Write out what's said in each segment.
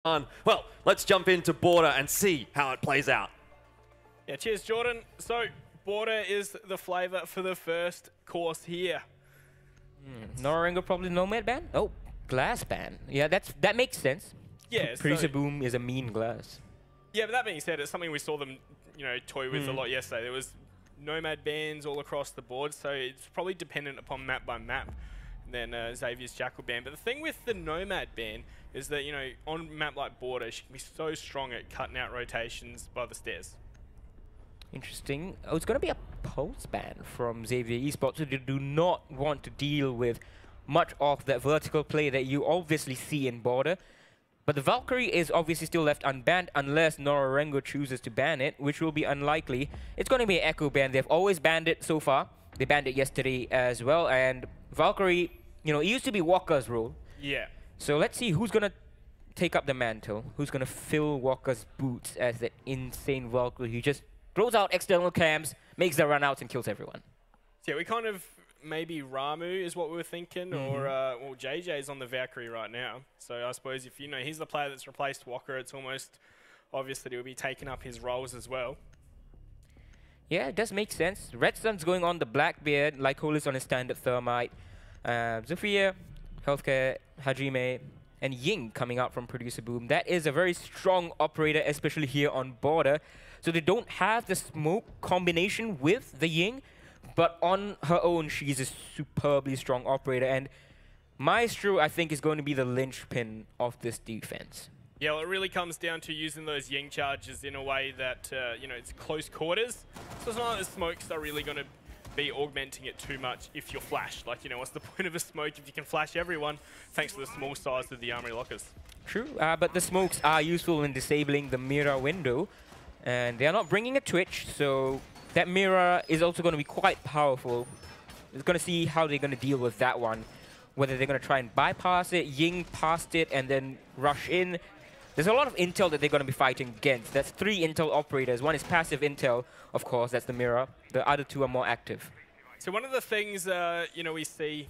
Well, let's jump into Border and see how it plays out. Yeah, cheers, Jordan. So, Border is the flavor for the first course here. Nora Rengo probably Nomad ban? Oh, glass ban. Yeah, that makes sense. Yeah, Producer Boom is a mean glass. Yeah, but that being said, it's something we saw them, toy with a lot yesterday. There was Nomad bans all across the board, so it's probably dependent upon map by map. And then Xavier's Jackal ban. But the thing with the Nomad ban is that, on a map like Border, she can be so strong at cutting out rotations by the stairs. Interesting. Oh, it's going to be a pulse ban from Xavier Esports, so they do not want to deal with much of that vertical play that you obviously see in Border. But the Valkyrie is obviously still left unbanned unless Nora Rengo chooses to ban it, which will be unlikely. It's going to be an Echo ban. They've always banned it so far. They banned it yesterday as well. And Valkyrie, it used to be Walker's role. Yeah. So let's see who's going to take up the mantle. Who's going to fill Walker's boots as that insane Valkyrie who just throws out external cams, makes the run out, and kills everyone. So yeah, we kind of maybe Ramu is what we were thinking, or well, JJ's on the Valkyrie right now. So I suppose if he's the player that's replaced Walker, it's almost obvious that he'll be taking up his roles as well. Yeah, it does make sense. Redstone's going on the Blackbeard, Lycolis on his standard Thermite. Zofia, Healthcare, Hajime, and Ying coming out from Producer Boom. That is a very strong operator, especially here on Border. So they don't have the smoke combination with the Ying, but on her own, she's a superbly strong operator. And Maestro, I think, is going to be the linchpin of this defense. Yeah, well, it really comes down to using those Ying charges in a way that, it's close quarters. So it's not like the smokes are really going to be augmenting it too much if you're flashed. Like, what's the point of a smoke if you can flash everyone thanks to the small size of the armory lockers? True, but the smokes are useful in disabling the mirror window. And they are not bringing a Twitch, so that mirror is also going to be quite powerful. It's going to see how they're going to deal with that one. Whether they're going to try and bypass it, Ying past it, and then rush in. There's a lot of intel that they're going to be fighting against. That's 3 intel operators. One is passive intel, of course, that's the mirror. The other 2 are more active. So one of the things, we see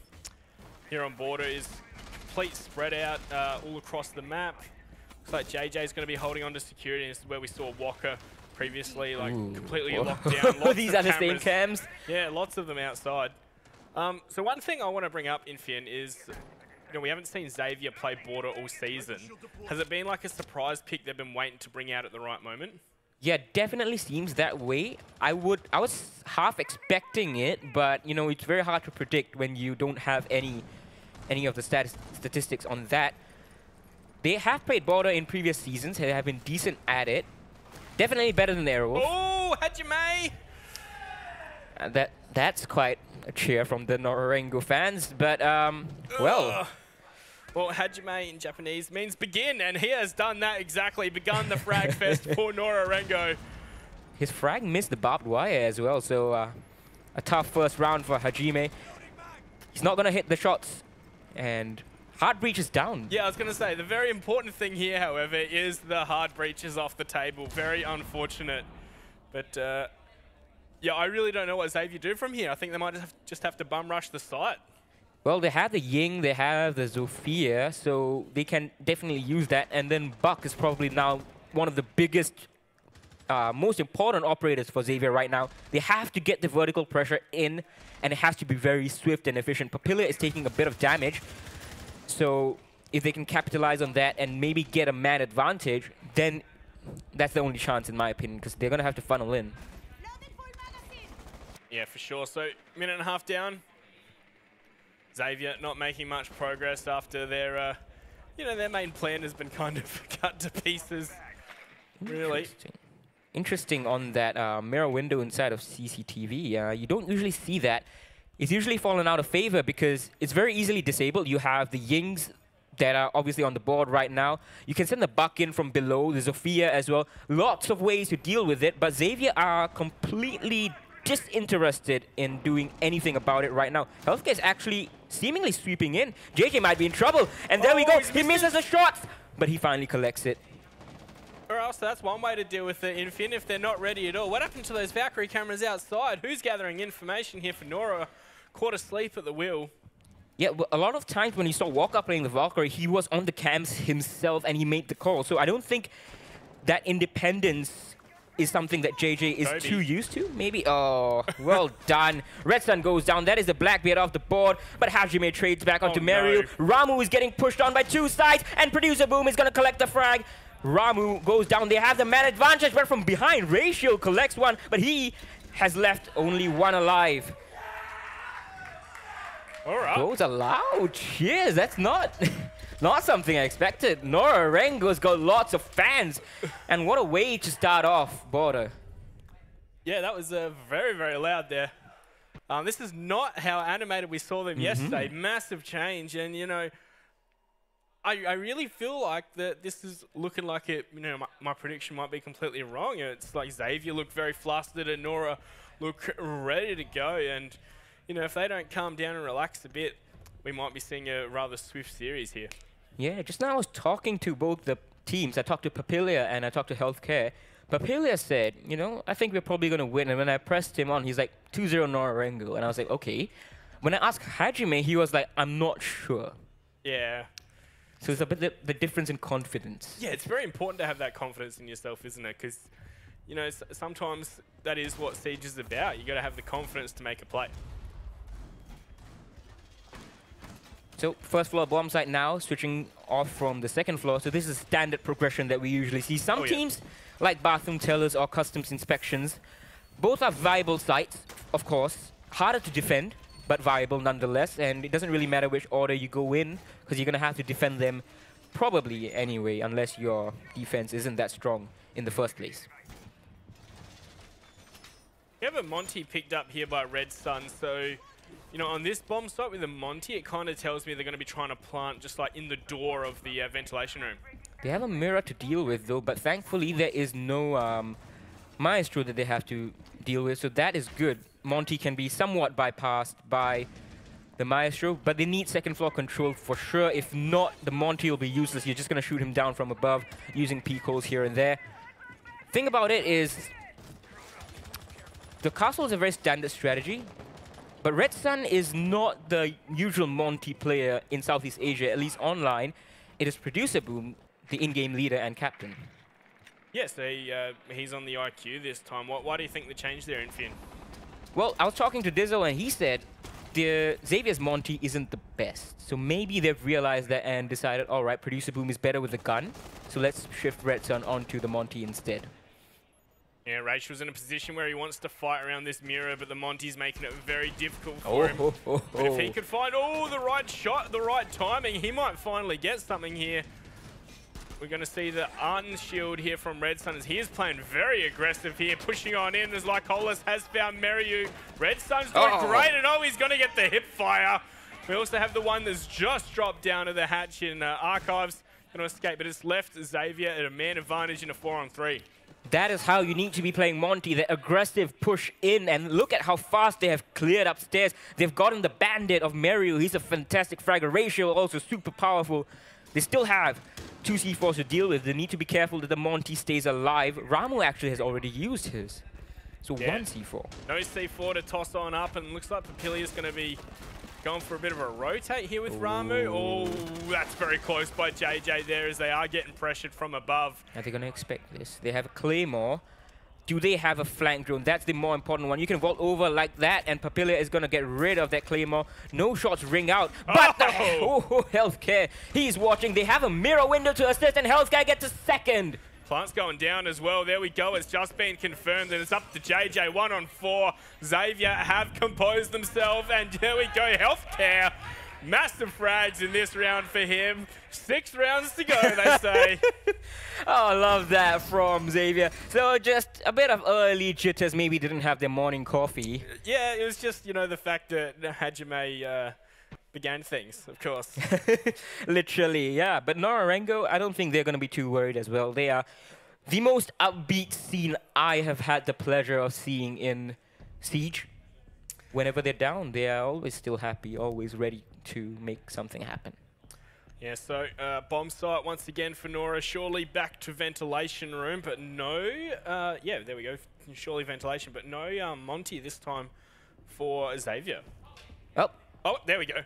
here on Border is complete spread out all across the map. Looks like JJ's going to be holding on to security, and this is where we saw Walker previously, completely locked down. These are the same cams. Yeah, lots of them outside. So one thing I want to bring up, Infian, is we haven't seen Xavier play Border all season. Has it been like a surprise pick they've been waiting to bring out at the right moment? Yeah, definitely seems that way. I was half expecting it, but it's very hard to predict when you don't have any of the statistics on that. They have played Border in previous seasons. They have been decent at it. Definitely better than Airwolf. Oh, Hajime! That's quite a cheer from the Nora Rengo fans, but well. Well, Hajime in Japanese means begin, and he has done that exactly. Begun the frag fest for Nora Rengo. His frag missed the barbed wire as well, so a tough first round for Hajime. He's not going to hit the shots, and hard breach is down. Yeah, I was going to say, the very important thing here, however, is the hard breach is off the table. Very unfortunate. But, yeah, I really don't know what Xavier do from here. I think they might just have to bum rush the site. Well, they have the Ying, they have the Zofia, so they can definitely use that. And then Buck is probably now one of the biggest, most important operators for Xavier right now. They have to get the vertical pressure in, and it has to be very swift and efficient. Papilla is taking a bit of damage. So if they can capitalize on that and maybe get a man advantage, then that's the only chance in my opinion, because they're going to have to funnel in. Yeah, for sure. So, minute and a half down. Xavier not making much progress after their, their main plan has been kind of cut to pieces, really. Interesting on that mirror window inside of CCTV. You don't usually see that. It's usually fallen out of favor because it's very easily disabled. You have the Yings that are obviously on the board right now. You can send the Buck in from below, the Zofia as well. Lots of ways to deal with it, but Xavier are completely disinterested in doing anything about it right now. Healthcare is actually seemingly sweeping in. JJ might be in trouble, and there we go. He misses the shots, but he finally collects it. Or else that's one way to deal with it, Infin, if they're not ready at all. What happened to those Valkyrie cameras outside? Who's gathering information here for Nora? Caught asleep at the wheel. Yeah, well, a lot of times when you saw Walker playing the Valkyrie, he was on the cams himself and he made the call. So I don't think that independence is something that JJ is too used to, maybe. Oh, well done. Red Sun goes down. That is the Blackbeard off the board, but Hajime trades back onto Mario. No. Ramu is getting pushed on by two sides, and Producer Boom is going to collect the frag. Ramu goes down. They have the man advantage, but from behind, Ratio collects one, but he has left only one alive. All right. Goes allowed. Cheers. That's not... Not something I expected. Nora Rengo's got lots of fans. And what a way to start off, Border. Yeah, that was very, very loud there. This is not how animated we saw them yesterday. Massive change. And, you know, I really feel like that this is looking like it, you know, my prediction might be completely wrong. It's like Xavier looked very flustered and Nora looked ready to go. And, you know, if they don't calm down and relax a bit, we might be seeing a rather swift series here. Yeah, just now I was talking to both the teams. I talked to Papilia and I talked to Healthcare. Papilia said, you know, I think we're probably going to win. And when I pressed him on, he's like, 2-0 Nora Rengo. And I was like, okay. When I asked Hajime, he was like, I'm not sure. Yeah. So it's a bit the difference in confidence. Yeah, it's very important to have that confidence in yourself, isn't it? Because, you know, sometimes that is what Siege is about. You got to have the confidence to make a play. So first floor bomb site now, switching off from the second floor. So this is standard progression that we usually see. Some teams, like Bathroom Tellers or Customs Inspections, both are viable sites, of course. Harder to defend, but viable nonetheless. And it doesn't really matter which order you go in, because you're going to have to defend them probably anyway, unless your defense isn't that strong in the first place. We have a Monty picked up here by Red Sun, so... You know, on this bomb site with the Monty, it kind of tells me they're going to be trying to plant just like in the door of the ventilation room. They have a mirror to deal with though, but thankfully there is no Maestro that they have to deal with, so that is good. Monty can be somewhat bypassed by the Maestro, but they need second floor control for sure. If not, the Monty will be useless. You're just going to shoot him down from above using peak holes here and there. Thing about it is, the castle is a very standard strategy. But Red Sun is not the usual Monty player in Southeast Asia, at least online. It is Producer Boom, the in-game leader and captain. Yes, he's on the IQ this time. Why do you think the change there, Infin? Well, I was talking to Dizzle and he said Xavier's Monty isn't the best. So maybe they've realized that and decided, all right, Producer Boom is better with the gun. So let's shift Red Sun onto the Monty instead. Yeah, Rachel's in a position where he wants to fight around this mirror, but the Monty's making it very difficult for him. But if he could find, the right shot, the right timing, he might finally get something here. We're going to see the unshield here from Red Sun as he is playing very aggressive here, pushing on in as Lycolis has found Meriu. Red Sun's doing great, and he's going to get the hip fire. We also have the one that's just dropped down to the hatch in Archives. Going to escape, but it's left Xavier at a man advantage in a 4-on-3. That is how you need to be playing Monty, the aggressive push in, and look at how fast they have cleared upstairs. They've gotten the Bandit of Meriu. He's a fantastic fragger. Ratio also super powerful. They still have 2 C4s to deal with. They need to be careful that the Monty stays alive. Ramu actually has already used his. So 1 C4. No C4 to toss on up, and looks like Papilia's going to be going for a bit of a rotate here with Ramu. Oh, that's very close by JJ there as they are getting pressured from above. Are they going to expect this? They have a Claymore. Do they have a flank drone? That's the more important one. You can vault over like that, and Papilia is going to get rid of that Claymore. No shots ring out, but Healthcare, he's watching. They have a mirror window to assist, and Healthcare gets a second. Plant's going down as well. There we go. It's just been confirmed, and it's up to JJ. 1-on-4. Xavier have composed themselves, and there we go. Healthcare. Massive frags in this round for him. 6 rounds to go, they say. Oh, I love that from Xavier. So just a bit of early jitters. Maybe didn't have their morning coffee. Yeah, it was just, you know, the fact that Hajime began things, of course. Literally, yeah. But Nora Rengo, I don't think they're going to be too worried as well. They are the most upbeat scene I have had the pleasure of seeing in Siege. Whenever they're down, they are always still happy, always ready to make something happen. Yeah, so bomb site once again for Nora. Surely back to ventilation room, but no. Yeah, there we go. Surely ventilation, but no Monty this time for Xavier. Oh, Oh, there we go.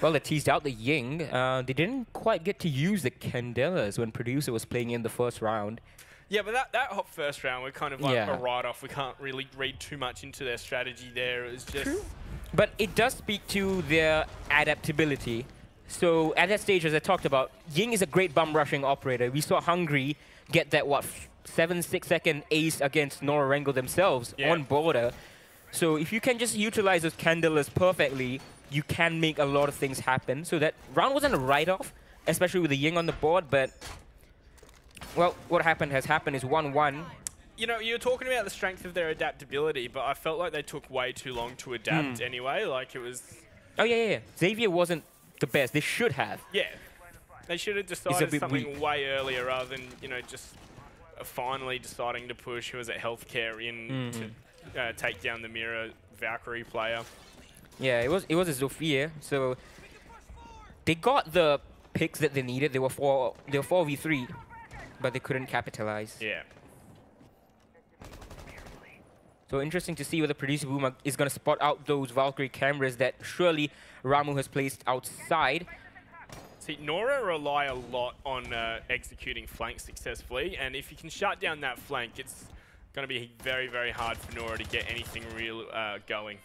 Well, they teased out the Ying. They didn't quite get to use the Candelas when Producer was playing in the first round. Yeah, but that hot first round, we're kind of like Yeah. a write-off. We can't really read too much into their strategy there. It was just... True. But it does speak to their adaptability. So at that stage, as I talked about, Ying is a great bum rushing operator. We saw Hungry get that, what, 7-6-second ace against Nora Rengo themselves on border. So if you can just utilize those Candelas perfectly, you can make a lot of things happen. So that round wasn't a write-off, especially with the Ying on the board, but, well, what happened has happened is 1-1. You know, you're talking about the strength of their adaptability, but I felt like they took way too long to adapt anyway. Like, it was... Oh, yeah. Xavier wasn't the best. They should have. Yeah. They should have decided something way earlier rather than, you know, just finally deciding to push, who was at healthcare in to take down the Mirror Valkyrie player. Yeah, it was a Zofia, so they got the picks that they needed. They were 4v3, but they couldn't capitalize. Yeah. So interesting to see whether Producer Boom is going to spot out those Valkyrie cameras that surely Ramu has placed outside. See, Nora rely a lot on executing flanks successfully, and if you can shut down that flank, it's going to be very, very hard for Nora to get anything real going.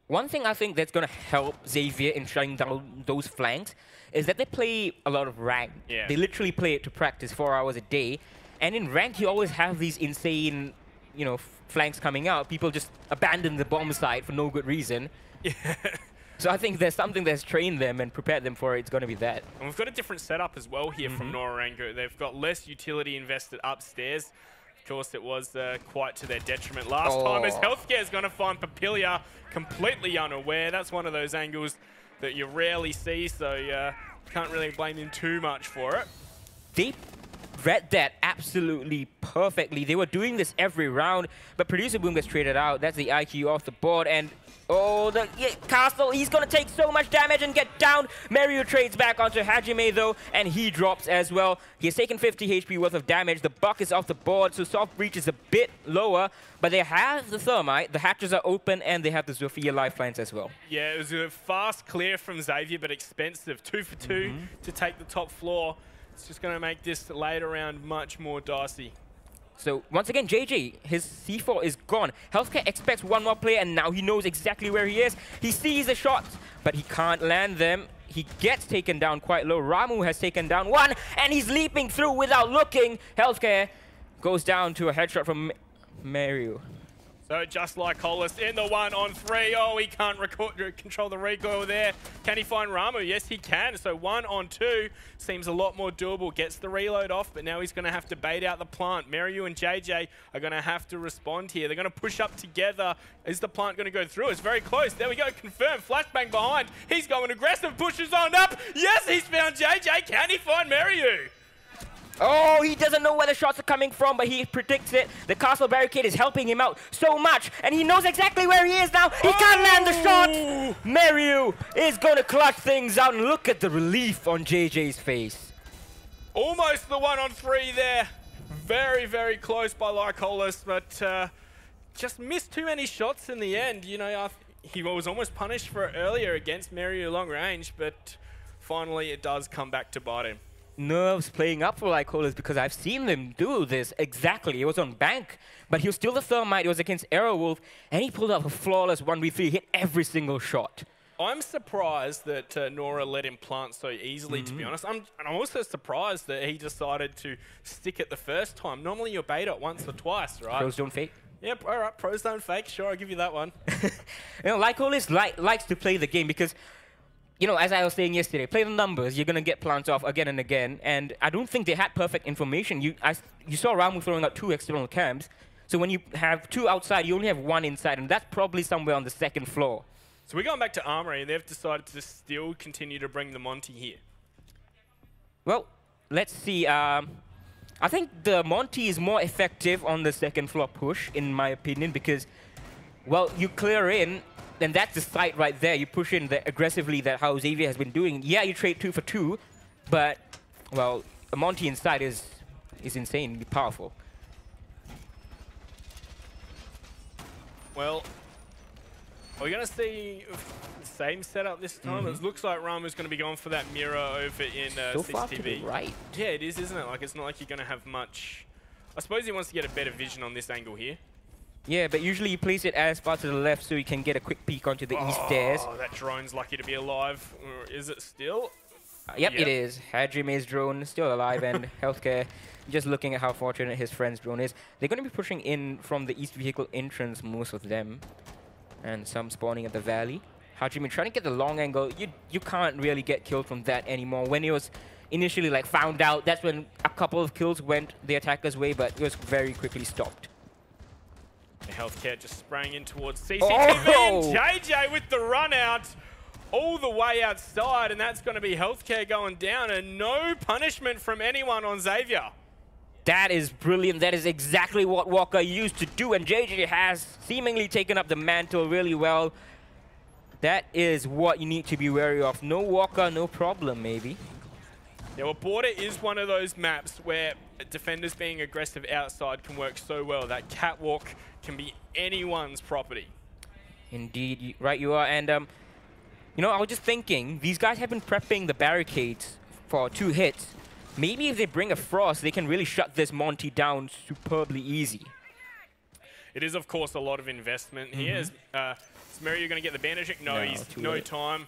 One thing I think that's going to help Xavier in shutting down those flanks is that they play a lot of rank. Yeah. They literally play it to practice 4 hours a day, and in rank you always have these insane, you know, flanks coming out. People just abandon the bomb site for no good reason. Yeah. So I think there's something that's trained them and prepared them for it. It's going to be that. And we've got a different setup as well here from Nora Rengo. They've got less utility invested upstairs. Of course, it was quite to their detriment last time, as Healthcare is going to find Papilia completely unaware. That's one of those angles that you rarely see, so you can't really blame him too much for it. They read that absolutely perfectly. They were doing this every round, but Producer Boom gets traded out. That's the IQ off the board, and the Castle, he's going to take so much damage and get down. Mario trades back onto Hajime, though, and he drops as well. He has taken 50 HP worth of damage. The buck is off the board, so Soft Breach is a bit lower, but they have the Thermite, the hatches are open, and they have the Zofia lifelines as well. Yeah, it was a fast clear from Xavier, but expensive. 2 for 2 to take the top floor. It's just going to make this later round much more dicey. So once again, JJ, his C4 is gone. Healthcare expects one more play, and now he knows exactly where he is. He sees the shots, but he can't land them. He gets taken down quite low. Ramu has taken down one, and he's leaping through without looking. Healthcare goes down to a headshot from Mario. So just like Hollis in the 1-on-3. Oh, he can't control the recoil there. Can he find Ramu? Yes, he can. So 1-on-2 seems a lot more doable. Gets the reload off, but now he's going to have to bait out the plant. Mario and JJ are going to have to respond here. They're going to push up together. Is the plant going to go through? It's very close. There we go. Confirmed. Flashbang behind. He's going aggressive. Pushes on up. Yes, he's found JJ. Can he find Mario? Oh, he doesn't know where the shots are coming from, but he predicts it. The castle barricade is helping him out so much, and he knows exactly where he is now. He can't land the shot. Mario is going to clutch things out, and look at the relief on JJ's face. Almost the 1-on-3 there. Very, very close by Lycolis, but just missed too many shots in the end. You know, he was almost punished for it earlier against Mario long range, but finally it does come back to bite him. Nerves playing up for Lycolis because I've seen them do this exactly. It was on Bank, but he was still the Thermite. It was against Aerowolf, and he pulled out a flawless 1v3, hit every single shot. I'm surprised that Nora let him plant so easily, to be honest. I'm also surprised that he decided to stick it the first time. Normally you bait it once or twice, right? Pros don't fake. Yep, all right, pros don't fake. Sure, I'll give you that one. You know, Lycolis likes to play the game because, you know, as I was saying yesterday, play the numbers, you're going to get plants off again and again. And I don't think they had perfect information. You saw Ramu throwing out 2 external camps. So when you have 2 outside, you only have 1 inside. And that's probably somewhere on the 2nd floor. So we're going back to Armory, and they've decided to still continue to bring the Monty here. Well, let's see. I think the Monty is more effective on the 2nd floor push, in my opinion, because, well, you clear in, then that's the site right there. You push in aggressively, that how Xavier has been doing. Yeah, you trade 2 for 2, but, well, a Monty inside is insanely powerful. Are we going to see the same setup this time? It looks like Rama's going to be going for that mirror over in So far to CCTV. the right. Yeah, it is, isn't it? Like, it's not like you're going to have much... I suppose he wants to get a better vision on this angle here. Yeah, but usually you place it as far to the left so you can get a quick peek onto the east stairs. Oh, that drone's lucky to be alive. Or is it still? Yep, it is. Hajime's drone still alive, and Healthcare just looking at how fortunate his friend's drone is. They're going to be pushing in from the east vehicle entrance, most of them. And some spawning at the valley. Hajime trying to get the long angle. You can't really get killed from that anymore. When he was initially like found out, that's when a couple of kills went the attacker's way, but it was very quickly stopped. The Healthcare just sprang in towards CCTV, Oh! and JJ with the run out all the way outside, and that's going to be Healthcare going down, and no punishment from anyone on Xavier. That is brilliant. That is exactly what Walker used to do, and JJ has seemingly taken up the mantle really well. That is what you need to be wary of. No Walker, no problem, maybe. Yeah, well, Border is one of those maps where defenders being aggressive outside can work so well. That catwalk can be anyone's property. Indeed, right you are. And, you know, I was just thinking, these guys have been prepping the barricades for 2 hits. Maybe if they bring a Frost, they can really shut this Monty down superbly easy. It is, of course, a lot of investment here. Is Mario going to get the bandage? No, he's no late. time.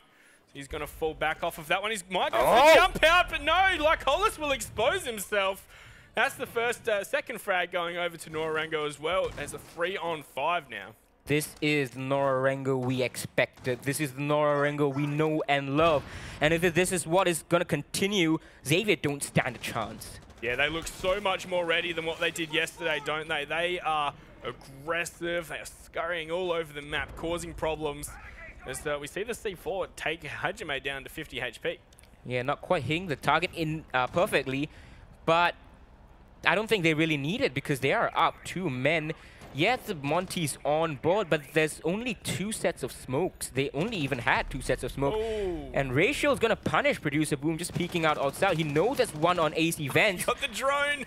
He's going to fall back off of that one. He might go for a jump out, but no, Lycolis will expose himself. That's the first, second frag going over to Nora Rengo as well. There's a 3-on-5 now. This is the Nora Rengo we expected. This is the Nora Rengo we know and love. And if this is what is going to continue, Xavier don't stand a chance. Yeah, they look so much more ready than what they did yesterday, don't they? They are aggressive. They are scurrying all over the map, causing problems. As we see the C4 take Hajime down to 50 HP. Yeah, not quite hitting the target in perfectly, but I don't think they really need it because they are up 2 men. Yes, the Monty's on board, but there's only 2 sets of smokes. They only even had 2 sets of smoke. Oh. And Ratio's gonna punish Producer Boom just peeking out outside. He knows there's one on AC Vents. He got the drone.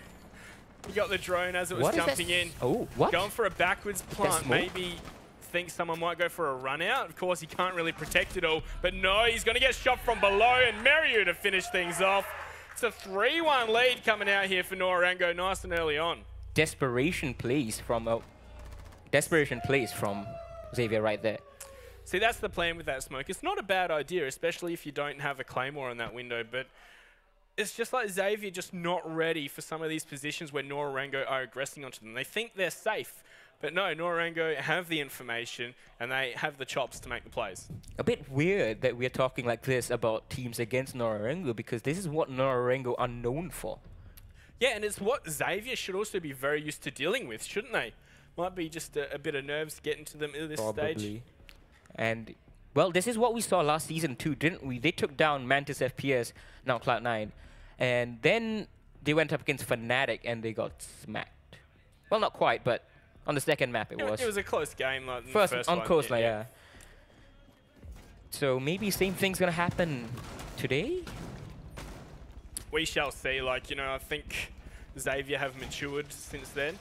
He got the drone as it was jumping in. Oh, what? Going for a backwards plant. Maybe think someone might go for a run out. Of course, he can't really protect it all. But no, he's going to get shot from below, and Mario to finish things off. It's a 3-1 lead coming out here for Nora Rengo, nice and early on. Desperation plays from Xavier right there. See, that's the plan with that smoke. It's not a bad idea, especially if you don't have a Claymore in that window, but it's just like Xavier just not ready for some of these positions where Nora Rengo are aggressing onto them. They think they're safe, but no, Nora Rengo have the information and they have the chops to make the plays. A bit weird that we're talking like this about teams against Nora Rengo because this is what Nora Rengo are known for. Yeah, and it's what Xavier should also be very used to dealing with, shouldn't they? Might be just a bit of nerves getting to them at this stage. And, well, this is what we saw last season too, didn't we? They took down Mantis FPS, now Cloud9. And then they went up against Fnatic and they got smacked. Well, not quite, but on the second map it was. It was a close game. Like first on one. Coastline, yeah. So maybe same thing's going to happen today? We shall see. Like, you know, I think Xavier have matured since then.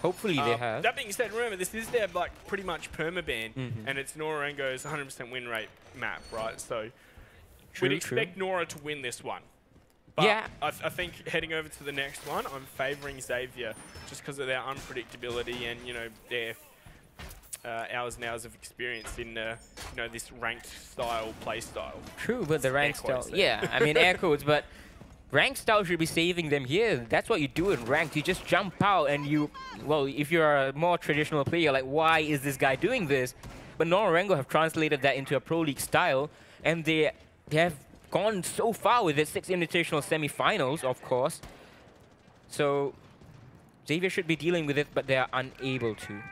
Hopefully they have. That being said, remember, this is their like pretty much permaban, and it's Nora Rengo's 100% win rate map, right? So we'd expect Nora to win this one. But yeah. I think heading over to the next one, I'm favouring Xavier just because of their unpredictability and, you know, their hours and hours of experience in, you know, this ranked style, play style. True, but the ranked style, yeah, I mean air quotes, but ranked style should be saving them here. That's what you do in ranked. You just jump out and you, well, if you're a more traditional player, like, why is this guy doing this? But Nora Rengo have translated that into a Pro League style, and they have gone so far with it, 6 invitational semifinals, of course. So Xavier should be dealing with it, but they are unable to.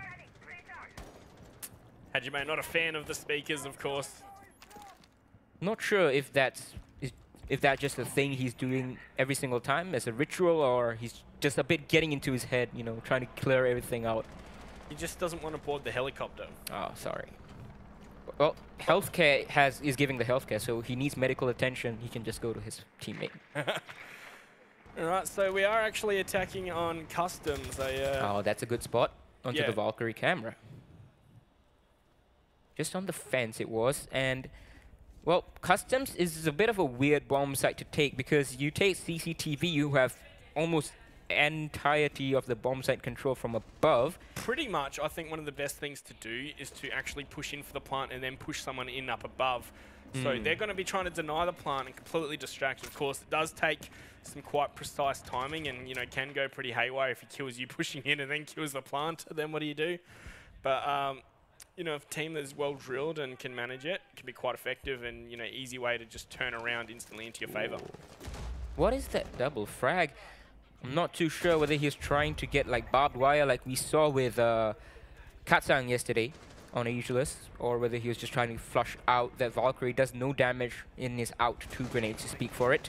Hajime, not a fan of the speakers, of course. Not sure if that's just a thing he's doing every single time as a ritual, or he's just a bit getting into his head, you know, trying to clear everything out. He just doesn't want to board the helicopter. Oh, sorry. Well, healthcare is giving the healthcare, so he needs medical attention. He can just go to his teammate. All right, so we are actually attacking on customs. Oh, that's a good spot onto the Valkyrie camera. Just on the fence it was. And, well, Customs is a bit of a weird bomb site to take because you take CCTV, you have almost entirety of the bomb site control from above. Pretty much, I think one of the best things to do is to actually push in for the plant and then push someone in up above. So they're going to be trying to deny the plant and completely distract. Of course, it does take some quite precise timing and, you know, can go pretty haywire if he kills you pushing in and then kills the plant. Then what do you do? But, you know, if a team that's well drilled and can manage it, can be quite effective and, you know, easy way to just turn around instantly into your favor. What is that double frag? I'm not too sure whether he's trying to get like barbed wire like we saw with Katsang yesterday on Ageless, or whether he was just trying to flush out that Valkyrie. Does no damage in his out 2 grenades to speak for it.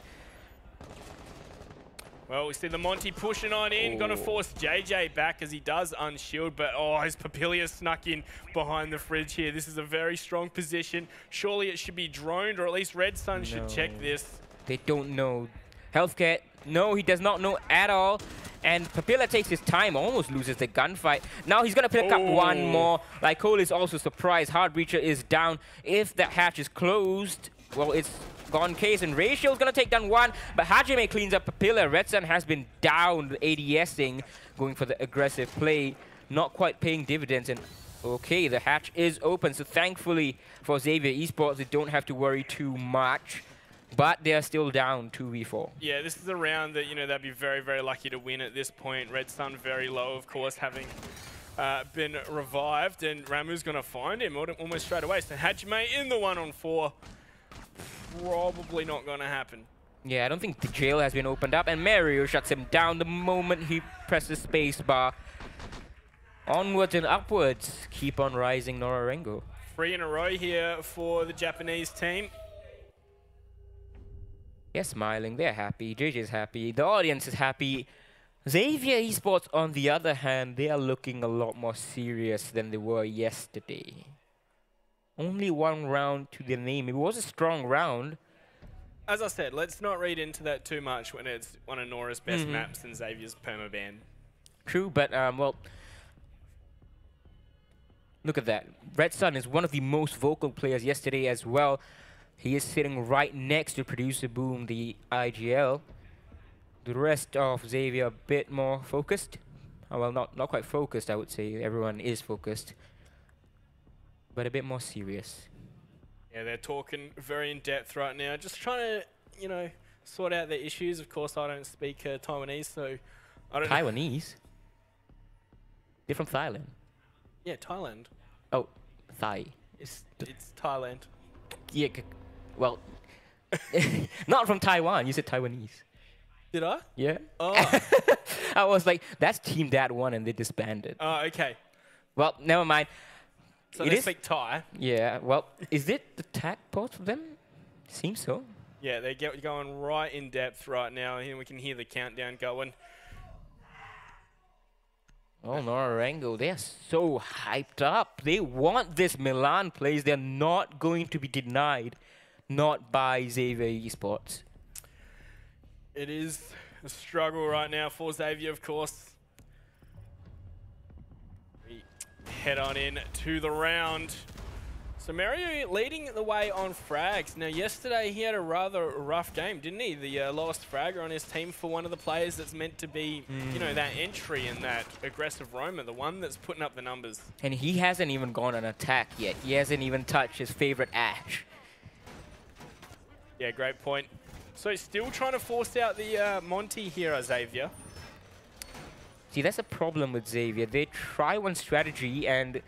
Well, we see the Monty pushing on in, gonna force JJ back as he does unshield, but his Papillia snuck in behind the fridge here. This is a very strong position. Surely it should be droned, or at least Red Sun should check this. They don't know. Healthcare, no, he does not know at all. And Papilla takes his time, almost loses the gunfight. Now he's going to pick up one more. Like Cole is also surprised. Heartbreacher is down. If that hatch is closed, well, it's gone case. And Ratio's going to take down one. But Hajime cleans up Papilla. Red Sun has been down, ADSing, going for the aggressive play. Not quite paying dividends. And okay, the hatch is open. So thankfully for Xavier Esports, they don't have to worry too much. But they are still down 2v4. Yeah, this is a round that, you know, they'd be very, very lucky to win at this point. Red Sun very low, of course, having been revived. And Ramu's going to find him almost straight away. So Hajime in the 1-on-4. Probably not going to happen. Yeah, I don't think the jail has been opened up. And Mario shuts him down the moment he presses space bar. Onwards and upwards. Keep on rising, Nora Rengo. 3 in a row here for the Japanese team. They're smiling, they're happy, JJ's happy, the audience is happy. Xavier Esports, on the other hand, they are looking a lot more serious than they were yesterday. Only one round to their name. It was a strong round. As I said, let's not read into that too much when it's one of Nora's best maps and Xavier's permaban. True, but, well, look at that. Red Sun is one of the most vocal players yesterday as well. He is sitting right next to Producer Boom, the IGL. The rest of Xavier a bit more focused. Oh, well, not quite focused, I would say. Everyone is focused. But a bit more serious. Yeah, they're talking very in depth right now. Just trying to, you know, sort out their issues. Of course, I don't speak Taiwanese, so I don't know. Taiwanese? They're from Thailand. Yeah, Thailand. Oh, Thai. It's Thailand. Yeah, well, not from Taiwan. You said Taiwanese. Did I? Yeah. Oh. I was like, that's Team Dad 1 and they disbanded. Oh, okay. Well, never mind. So they speak Thai? Yeah, well, is it the tag port for them? Seems so. Yeah, they're going right in depth right now. Here we can hear the countdown going. Oh, Nora Rengo, they're so hyped up. They want this Milan place. They're not going to be denied. Not by Xavier Esports. It is a struggle right now for Xavier, of course. We head on in to the round. So Mario leading the way on frags. Now yesterday he had a rather rough game, didn't he? The lowest fragger on his team for one of the players that's meant to be, you know, that entry and that aggressive roamer, the one that's putting up the numbers. And he hasn't even gone on attack yet. He hasn't even touched his favorite Ash. Yeah, great point. So still trying to force out the Monty here, Xavier. See, that's a problem with Xavier. They try one strategy and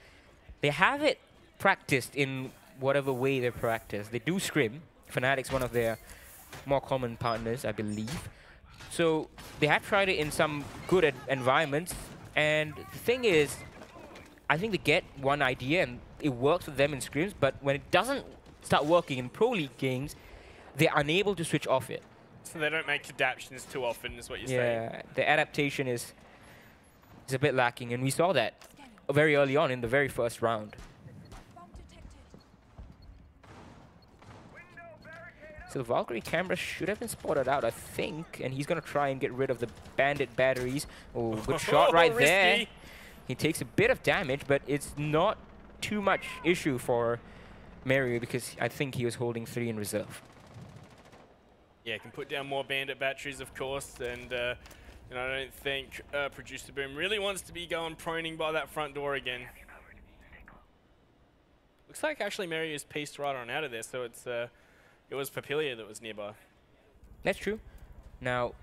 they have it practiced in whatever way they practice. They do scrim. Fnatic's one of their more common partners, I believe. So they have tried it in some good environments. And the thing is, I think they get one idea and it works with them in scrims, but when it doesn't start working in Pro League games, they're unable to switch off it. So they don't make adaptations too often, is what you're saying? Yeah, the adaptation is a bit lacking, and we saw that very early on in the very first round. So the Valkyrie camera should have been spotted out, I think, and he's going to try and get rid of the bandit batteries. Oh, good shot right there. He takes a bit of damage, but it's not too much issue for Mario because I think he was holding 3 in reserve. Yeah, can put down more bandit batteries, of course, and I don't think Producer Boom really wants to be going proning by that front door again. Looks like actually Mario's pieced right on out of there, so it was Papilia that was nearby. That's true. Now,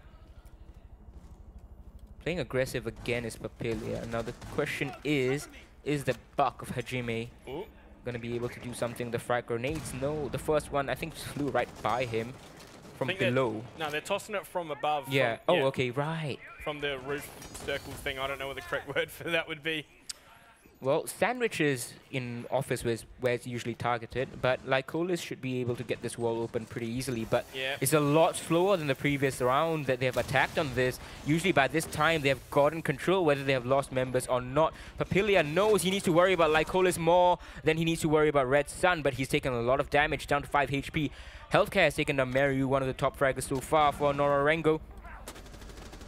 playing aggressive again is Papilia. Now the question is the buck of Hajime going to be able to do something? The frag grenades? No, the first one I think just flew right by him from below. No, they're tossing it from above. Yeah. From, oh, okay, right. From the roof circle thing. I don't know what the correct word for that would be. Well, sandwiches in office was where it's usually targeted, but Lycolis should be able to get this wall open pretty easily, but it's a lot slower than the previous round that they have attacked on this. Usually by this time, they have gotten control whether they have lost members or not. Papilia knows he needs to worry about Lycolis more than he needs to worry about Red Sun, but he's taken a lot of damage, down to 5 HP. Healthcare has taken down Maru, one of the top fraggers so far for Nora Rengo.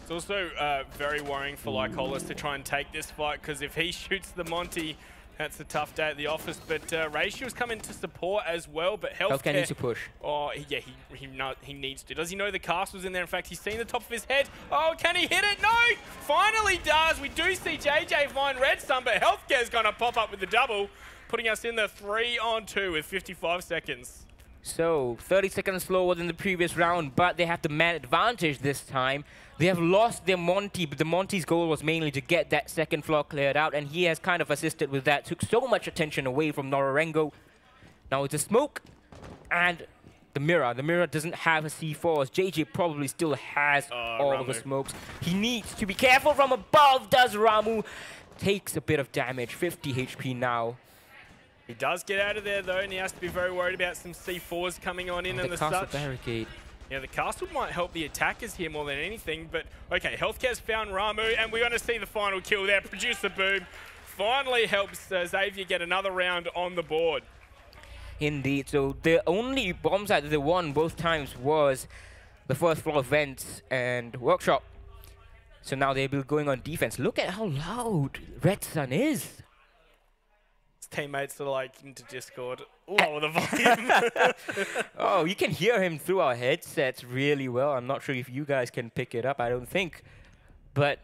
It's also very worrying for Lycolis to try and take this fight, because if he shoots the Monty, that's a tough day at the office. But Ratio's come in to support as well, but Healthcare needs to push. Oh, yeah, he needs to. Does he know the castle's in there? In fact, he's seen the top of his head. Oh, can he hit it? No! Finally does. We do see JJ find Red Sun, but Healthcare's going to pop up with the double, putting us in the 3-on-2 with 55 seconds. So, 30 seconds slower than the previous round, but they have the man advantage this time. They have lost their Monty, but the Monty's goal was mainly to get that second floor cleared out, and he has kind of assisted with that. Took so much attention away from Nora Rengo. Now it's a smoke, and the mirror. The mirror doesn't have a C4, as JJ probably still has all of the smokes. He needs to be careful from above, does Ramu. Takes a bit of damage, 50 HP now. He does get out of there, though, and he has to be very worried about some C4s coming on in and the castle such. Barricade. Yeah, the castle might help the attackers here more than anything, but okay, Healthcare's found Ramu, and we're going to see the final kill there. Producer Boom finally helps Xavier get another round on the board. Indeed, so the only bomb site that they won both times was the first floor vents and workshop. So now they'll be going on defense. Look at how loud Red Sun is. Teammates are like into Discord, lower the volume. Oh, you can hear him through our headsets really well. I'm not sure if you guys can pick it up. I don't think. But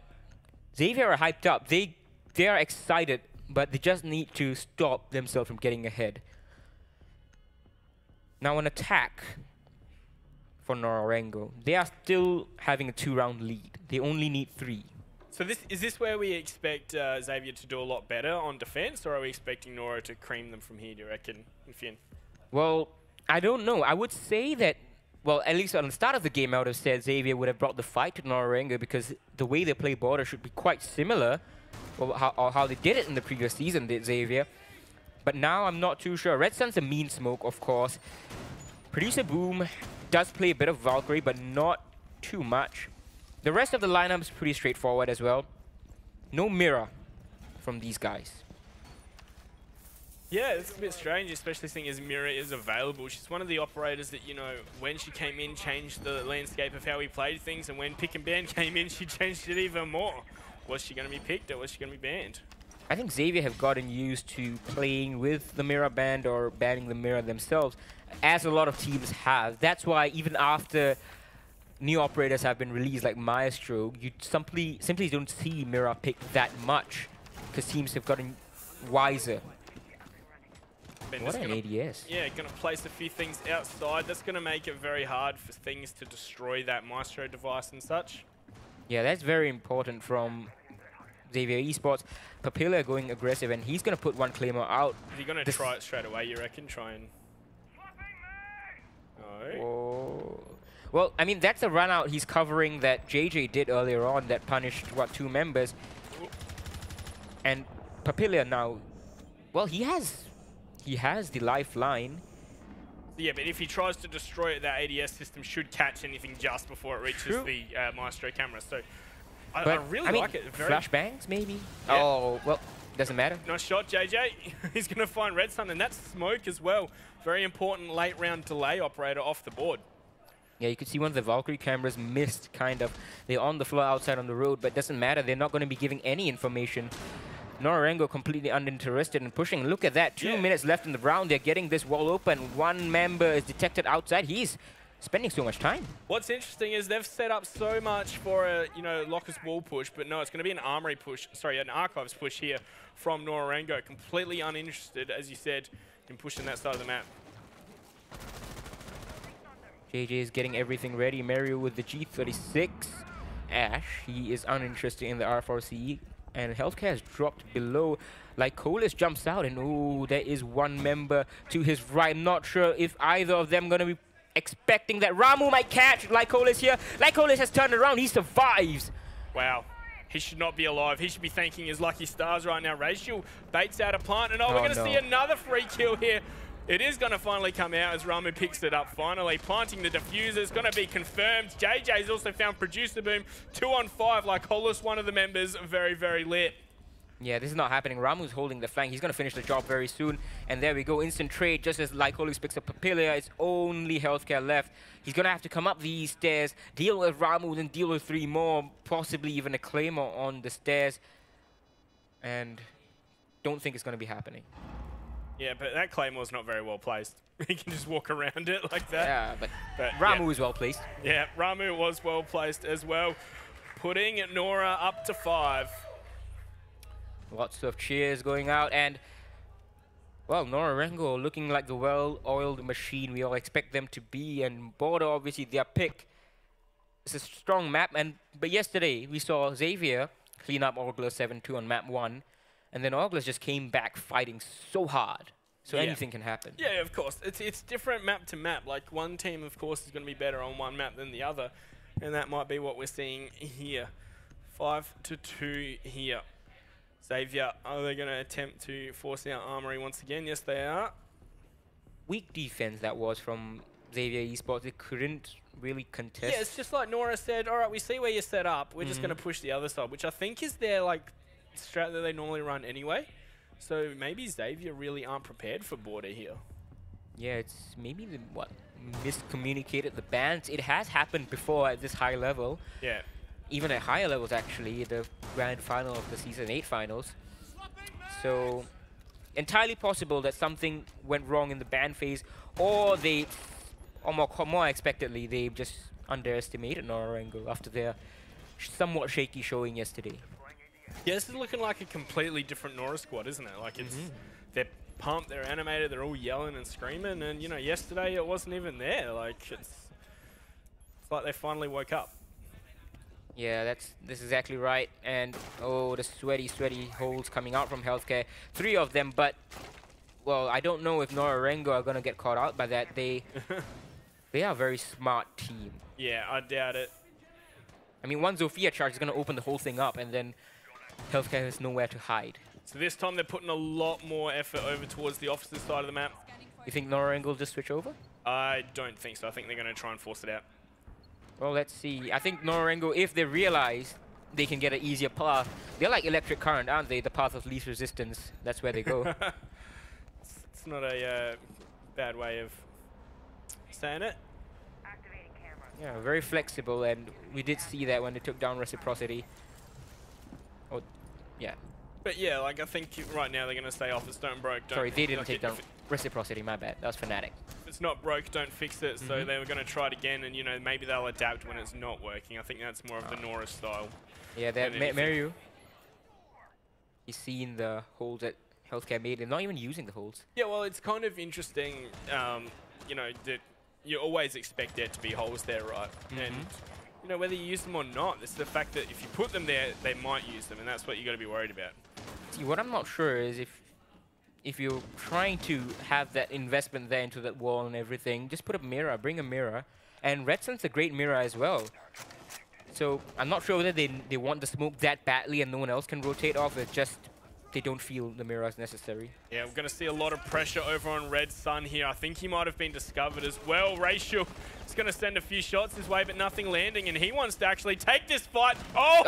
Xavier are hyped up. They are excited, but they just need to stop themselves from getting ahead. Now an attack for Nora Rengo. They are still having a 2-round lead. They only need 3. So is this where we expect Xavier to do a lot better on defense, or are we expecting Nora to cream them from here, do you reckon, Finn? Well, I don't know. I would say that, well, at least on the start of the game, I would have said Xavier would have brought the fight to Nora Rengo, because the way they play border should be quite similar, or how they did it in the previous season, did Xavier. But now I'm not too sure. Red Sun's a mean smoke, of course. Producer Boom does play a bit of Valkyrie, but not too much. The rest of the lineup is pretty straightforward as well. No mirror from these guys. Yeah, it's a bit strange, especially seeing as Mira is available. She's one of the operators that, you know, when she came in, changed the landscape of how we played things, and when Pick and Ban came in, she changed it even more. Was she going to be picked, or was she going to be banned? I think Xavier have gotten used to playing with the mirror band or banning the mirror themselves, as a lot of teams have. That's why even after new operators have been released like Maestro, you simply don't see mirror picked that much, because teams have gotten wiser. What an ADS. Yeah, going to place a few things outside. That's going to make it very hard for things to destroy that Maestro device and such. Yeah, that's very important from Xavier Esports. Papilia going aggressive, and he's going to put one Claymore out. Is he going to try it straight away, you reckon? Try and... No. Oh. Well, I mean, that's a run out he's covering that JJ did earlier on that punished, what, 2 members. And Papilia now, well, he has the lifeline. Yeah, but if he tries to destroy it, that ADS system should catch anything just before it reaches the Maestro camera. So I really like it. Flashbangs, maybe? Yeah. Oh, well, doesn't matter. Nice shot, JJ. He's going to find Red Sun, and that's smoke as well. Very important late round delay operator off the board. Yeah, you could see one of the Valkyrie cameras missed, kind of. They're on the floor outside on the road, but it doesn't matter. They're not going to be giving any information Nora Rengo completely uninterested in pushing. Look at that, 2 minutes left in the round. They're getting this wall open. One member is detected outside. He's spending so much time. What's interesting is they've set up so much for a, Locker's wall push, but no, it's going to be an armory push, sorry, an archives push here from Nora Rengo. Completely uninterested, as you said, in pushing that side of the map. JJ is getting everything ready. Mario with the G36. Ash, he is uninterested in the R4C. And Healthcare has dropped below. Lycolis jumps out, and ooh, there is one member to his right. I'm not sure if either of them going to be expecting that. Ramu might catch Lycolis here. Lycolis has turned around. He survives. Wow. He should not be alive. He should be thanking his lucky stars right now. Rachel baits out a plant, and we're going to see another free kill here. It is going to finally come out as Ramu picks it up finally. Planting the diffuser is going to be confirmed. JJ's also found Producer Boom. 2 on 5. Lycolis, one of the members, very, very lit. Yeah, this is not happening. Ramu's holding the flank. He's going to finish the job very soon. And there we go. Instant trade just as Lycolis picks up Papilia. It's only Healthcare left. He's going to have to come up these stairs, deal with Ramu, then deal with 3 more, possibly even a Claymore on the stairs. And don't think it's going to be happening. Yeah, but that Claymore's not very well placed. He can just walk around it like that. Yeah, but Ramu is well placed. Yeah, Ramu was well placed as well, putting Nora up to 5. Lots of cheers going out, and well, Nora Rengo looking like the well-oiled machine we all expect them to be, and Border obviously their pick. It's a strong map, but yesterday we saw Xavier clean up Orgler 7-2 on map 1. And then Orgler just came back fighting so hard. So anything can happen. Yeah, of course. It's different map to map. Like, one team, of course, is going to be better on one map than the other. And that might be what we're seeing here. 5-2 here. Xavier, are they going to attempt to force out Armory once again? Yes, they are. Weak defense that was from Xavier Esports. They couldn't really contest. Yeah, it's just like Nora said, all right, we see where you're set up. We're just going to push the other side, which I think is their, like, strat that they normally run anyway. So maybe Xavier really aren't prepared for Border here. Yeah, it's maybe miscommunicated the bans. It has happened before at this high level. Yeah. Even at higher levels, actually, the grand final of the Season 8 finals. So entirely possible that something went wrong in the ban phase, or they, or more expectedly, they just underestimated Nora Rengo after their somewhat shaky showing yesterday. Yeah, this is looking like a completely different Nora squad, isn't it? Like, it's they're pumped, they're animated, they're all yelling and screaming, and yesterday it wasn't even there. Like, it's like they finally woke up. Yeah, that's exactly right. And oh, the sweaty holes coming out from Healthcare. 3 of them, but well, I don't know if Nora Rengo are gonna get caught out by that. They are a very smart team. Yeah, I doubt it. I mean, one Zofia charge is gonna open the whole thing up, and then Healthcare has nowhere to hide. So this time they're putting a lot more effort over towards the officers' side of the map. You think Nora Rengo will just switch over? I don't think so. I think they're going to try and force it out. Well, let's see. I think Nora Rengo, if they realize they can get an easier path, they're like electric current, aren't they? The path of least resistance. That's where they go. It's not a bad way of saying it. Yeah, very flexible, and we did see that when they took down Reciprocity. Oh, yeah. But yeah, like, I think right now they're going to stay off. It's don't broke. Don't. Sorry, they didn't take down Reciprocity, my bad. That was Fnatic. If it's not broke, don't fix it. So they were going to try it again, and, maybe they'll adapt when it's not working. I think that's more of the Nora style. Yeah, that Mario, he's seen the holes that Healthcare made and not even using the holes. Yeah, well, it's kind of interesting, that you always expect there to be holes there, right? And, whether you use them or not, it's the fact that if you put them there, they might use them, and that's what you got to be worried about. See, what I'm not sure is if you're trying to have that investment there into that wall and everything, just put a mirror, bring a mirror. And Red Sun's a great mirror as well. So I'm not sure whether they want the smoke that badly and no one else can rotate off. It's just they don't feel the mirror is necessary. Yeah, we're going to see a lot of pressure over on Red Sun here. I think he might have been discovered as well. Rachel is going to send a few shots his way, but nothing landing, and he wants to actually take this fight. Oh!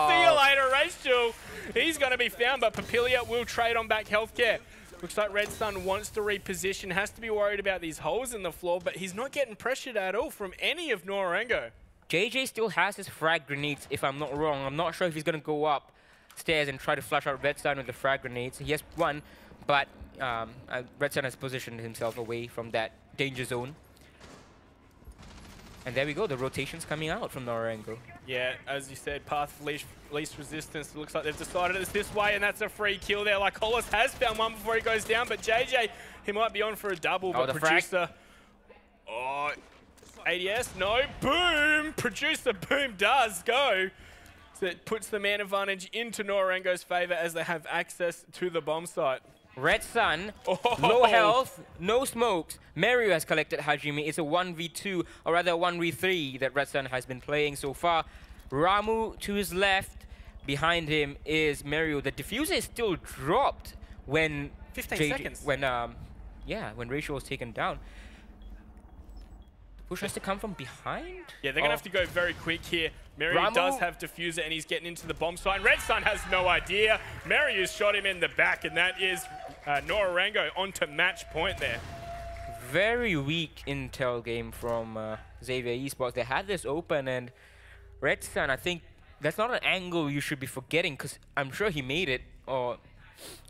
See you later, Rachel. He's going to be found, but Papilia will trade on back Healthcare. Looks like Red Sun wants to reposition, has to be worried about these holes in the floor, but he's not getting pressured at all from any of Nora Rengo. JJ still has his frag grenades, if I'm not wrong. I'm not sure if he's going to go up. stairs and try to flush out Red Sun with the frag grenades. He has one, but Red Sun has positioned himself away from that danger zone. And there we go, the rotation's coming out from Nora Rengo. Yeah, as you said, path of least resistance. It looks like they've decided it's this way, and that's a free kill there. Like Hollis has found one before he goes down, but JJ, he might be on for a double, but Producer... Oh, ADS, no, boom! Producer, boom, does go. So it puts the man advantage into Nora Rengo's favor as they have access to the bomb site. Red Sun, low health, no smokes. Mario has collected Hajime. It's a 1v2, or rather a 1v3 that Red Sun has been playing so far. Ramu to his left. Behind him is Mario. The diffuser is still dropped when 15 seconds. When when Ratio was taken down. The push has to come from behind. Yeah, they're gonna have to go very quick here. Mario does have diffuser and he's getting into the bomb site. Red Sun has no idea. Mario's shot him in the back, and that is Nora Rengo onto match point there. Very weak intel game from Xavier Esports. They had this open, and Red Sun, I think that's not an angle you should be forgetting, because I'm sure he made it, or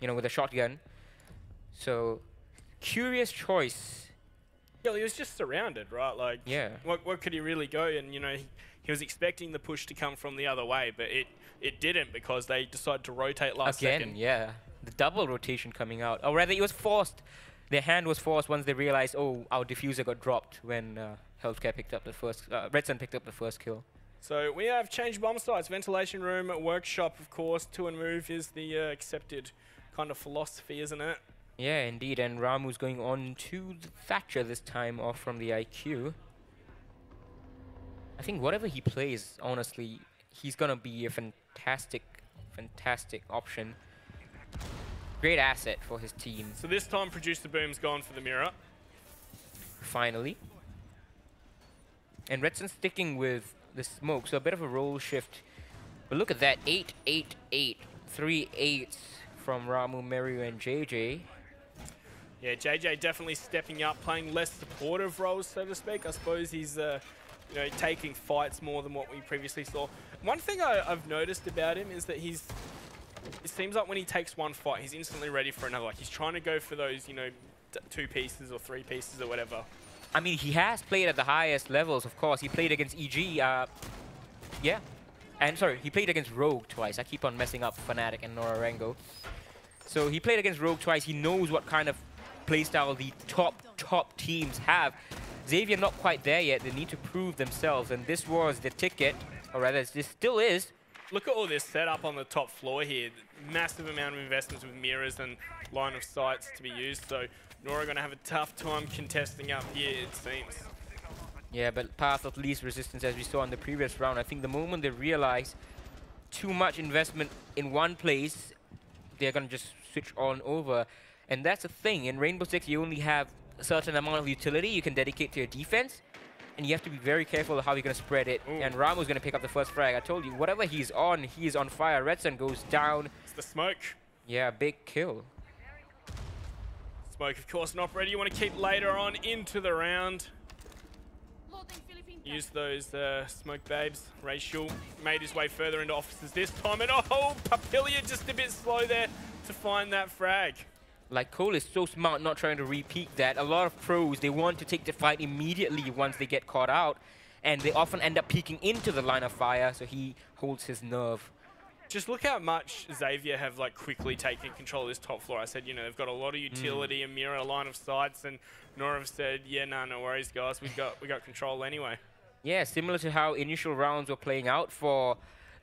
with a shotgun. So curious choice. Yeah, he was just surrounded, right? Like, yeah. What could he really go? And he was expecting the push to come from the other way, but it didn't, because they decided to rotate last second. Yeah. The double rotation coming out. Or rather, it was forced. Their hand was forced once they realized, oh, our diffuser got dropped when Healthcare picked up the first, Red Sun picked up the first kill. So we have changed bomb sites. Ventilation room, workshop, of course. To and move is the accepted kind of philosophy, isn't it? Yeah, indeed. And Ramu's going on to the Thatcher this time, off from the IQ. I think whatever he plays, honestly, he's going to be a fantastic option. Great asset for his team. So this time, Producer Boom's gone for the mirror. Finally. And Red Sun sticking with the smoke, so a bit of a role shift. But look at that, 8-8-8. 3 8s from Ramu, Mario, and JJ. Yeah, JJ definitely stepping up, playing less supportive roles, so to speak. I suppose he's taking fights more than what we previously saw. One thing I've noticed about him is that it seems like when he takes one fight, he's instantly ready for another. Like, he's trying to go for those, 2 pieces or 3 pieces or whatever. I mean, he has played at the highest levels, of course. He played against EG, yeah. And sorry, he played against Rogue twice. I keep on messing up Fnatic and Nora Rengo. So he played against Rogue twice. He knows what kind of playstyle the top teams have. Xavier not quite there yet. They need to prove themselves, and this was the ticket, or rather, this still is. Look at all this setup on the top floor here. Massive amount of investments with mirrors and line of sights to be used. So Nora going to have a tough time contesting up here, it seems. Yeah, but path of least resistance, as we saw in the previous round, I think the moment they realize too much investment in one place, they're going to just switch on over. And that's the thing. In Rainbow Six, you only have a certain amount of utility you can dedicate to your defense, and you have to be very careful of how you're going to spread it. Ooh. And Ramu's going to pick up the first frag. I told you, whatever he's on, he is on fire. Red Sun goes down. It's the smoke. Yeah, big kill. Smoke, of course, not ready. You want to keep later on into the round. Use those smoke babes. Racial made his way further into offices this time. And oh, Papilia just a bit slow there to find that frag. Like, Cole is so smart not trying to repeat that. A lot of pros, they want to take the fight immediately once they get caught out. And they often end up peeking into the line of fire, so he holds his nerve. Just look how much Xavier have quickly taken control of this top floor. I said, they've got a lot of utility and mirror line of sights, and Nora have said, yeah, no worries, guys. We got control anyway. Yeah, similar to how initial rounds were playing out for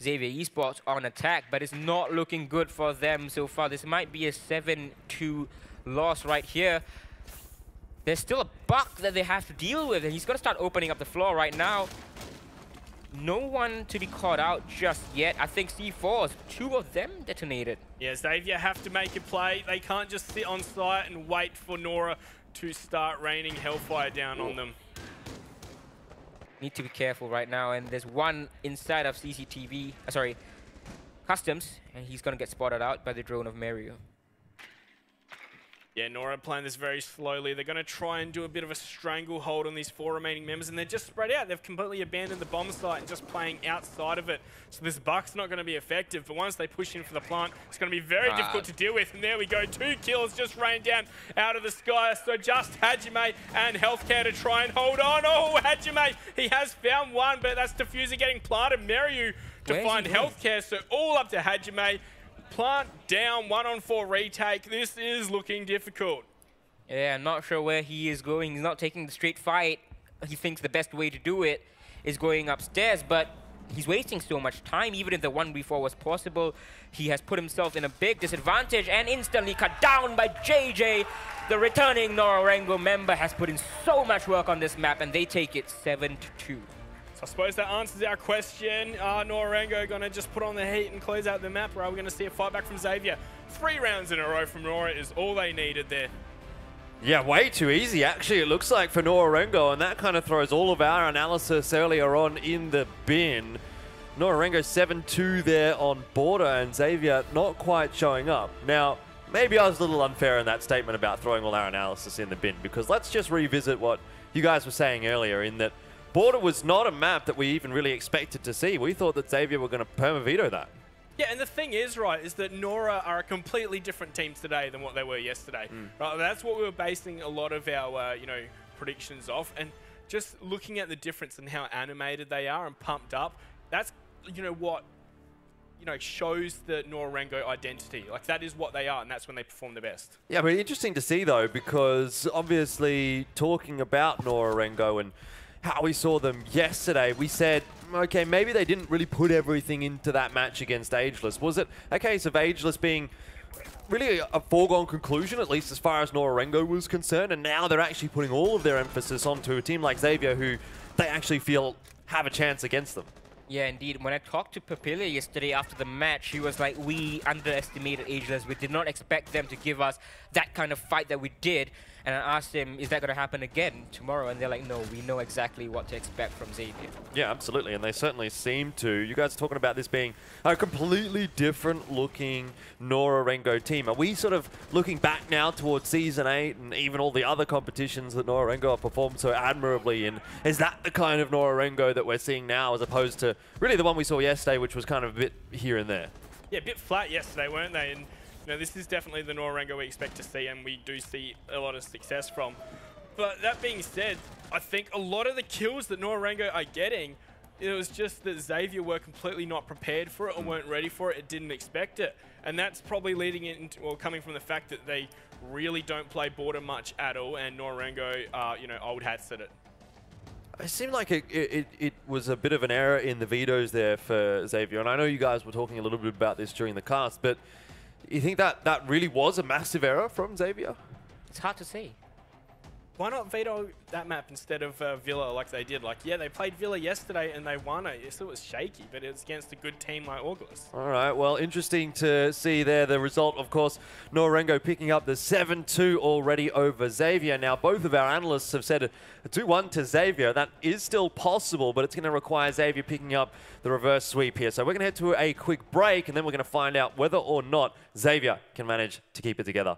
Xavier Esports on attack, but it's not looking good for them so far. This might be a 7-2 loss right here. There's still a buck that they have to deal with, and he's going to start opening up the floor right now. No one to be caught out just yet. I think C4s, 2 of them detonated. Yeah, Xavier have to make a play. They can't just sit on site and wait for Nora to start raining hellfire down on them. Need to be careful right now, and there's one inside of CCTV, Customs, and he's going to get spotted out by the drone of Mario. Yeah, Nora playing this very slowly. They're going to try and do a bit of a stranglehold on these 4 remaining members, and they're just spread out. They've completely abandoned the bomb site and just playing outside of it. So this buck's not going to be effective, but once they push in for the plant, it's going to be very difficult to deal with. And there we go, 2 kills just rained down out of the sky. So just Hajime and Healthcare to try and hold on. Oh, Hajime, he has found one, but that's Diffuser getting planted. Meryu to find Healthcare, so all up to Hajime. Plant down, 1-on-4 retake. This is looking difficult. Yeah, I'm not sure where he is going. He's not taking the straight fight. He thinks the best way to do it is going upstairs, but he's wasting so much time. Even if the 1v4 was possible, he has put himself in a big disadvantage and instantly cut down by JJ. The returning Nora Rengo member has put in so much work on this map, and they take it 7-2. So I suppose that answers our question. Nora Rengo going to just put on the heat and close out the map, or are we going to see a fight back from Xavier? 3 rounds in a row from Nora is all they needed there. Yeah, way too easy, actually, it looks like, for Nora Rengo, and that kind of throws all of our analysis earlier on in the bin. Nora Rengo 7-2 there on border, and Xavier not quite showing up. Now, maybe I was a little unfair in that statement about throwing all our analysis in the bin, because let's just revisit what you guys were saying earlier, in that Border was not a map that we even really expected to see. We thought that Xavier were going to perma-veto that. Yeah, and the thing is, right, is that Nora are a completely different team today than what they were yesterday. Right, that's what we were basing a lot of our, you know, predictions off. And just looking at the difference in how animated they are and pumped up, that's, you know, what, you know, shows the Nora Rengo identity. Like, that is what they are, and that's when they perform the best. Yeah, but interesting to see, though, because obviously talking about Nora Rengo and how we saw them yesterday, we said, okay, maybe they didn't really put everything into that match against Ageless. Was it a case of Ageless being really a foregone conclusion, at least as far as Nora Rengo was concerned, and now they're actually putting all of their emphasis onto a team like Xavier, who they actually feel have a chance against them? Yeah, indeed. When I talked to Papilia yesterday after the match, he was like, we underestimated Ageless. We did not expect them to give us that kind of fight that we did. And I asked him, is that going to happen again tomorrow? And they're like, no, we know exactly what to expect from Xavier. Yeah, absolutely. And they certainly seem to. You guys are talking about this being a completely different looking Nora Rengo team. Are we sort of looking back now towards Season 8 and even all the other competitions that Nora Rengo have performed so admirably? And is that the kind of Nora Rengo that we're seeing now, as opposed to really the one we saw yesterday, which was kind of a bit here and there? Yeah, a bit flat yesterday, weren't they? And you know, this is definitely the Nora Rengo we expect to see, and we do see a lot of success from. But that being said, I think a lot of the kills that Nora Rengo are getting, it was just that Xavier were completely not prepared for it or weren't ready for it, didn't expect it. And that's probably leading into, well, coming from the fact that they really don't play border much at all, and Nora Rengo are, you know, old hats at it. It seemed like it was a bit of an error in the vetoes there for Xavier, and I know you guys were talking a little bit about this during the cast, but you think that that really was a massive error from Xavier? It's hard to say. Why not veto that map instead of Villa like they did? Like, yeah, they played Villa yesterday and they won it. Yes, it was shaky, but it was against a good team like August. All right, well, interesting to see there the result. Of course, Nora Rengo picking up the 7-2 already over Xavier. Now, both of our analysts have said a 2-1 to Xavier. That is still possible, but it's going to require Xavier picking up the reverse sweep here. So we're going to head to a quick break, and then we're going to find out whether or not Xavier can manage to keep it together.